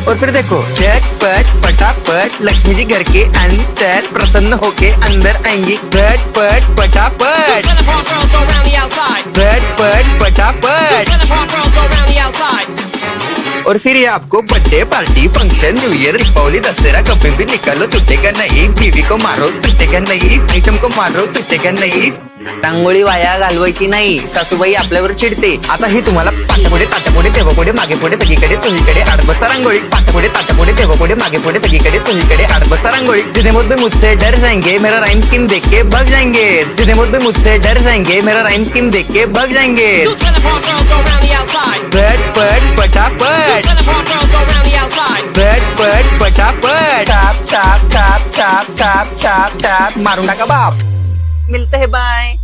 और फिर देखो झटपट पटापट लक्ष्मी जी घर के अंदर प्रसन्न होके अंदर आएंगी। झटपट पटापट Teleport girls go round the outside. झटपट पटापट। Teleport girls go round the outside. और फिर ये आपको birthday party function new year Deepawali Dussehra कभी भी निकालो टूटेगा नहीं। बीवी को मारो टूटेगा नहीं, आइटम को मारो टूटेगा नहीं। रांगोळी वाया घालवायची नाही, सासूबाई आपल्यावर चिडते। आता ही तुम्हाला पाटापुढे ताटापुढे तेव्हापुढे मागे पुढे सगळीकडे चोहीकडे आडबस्ता रांगोळी। पाटापुढे ताटापुढे तेव्हापुढे मागे पुढे सगळीकडे चोहीकडे आडबस्ता रांगोळी। जितने मुझ में मुझसे डर जाएंगे मेरा राइम स्कीम देख के भाग जाएंगे। जितने मुझ में मुझसे डर जाएंगे मेरा राइम स्कीम देख के भाग जाएंगे। Teleport girls go round the outside. झटपट पटापट Teleport girls go round the outside. झटपट पटापट छाप छाप छाप छाप छाप छाप छाप मारून टाका बाप। मिलते हैं बाय।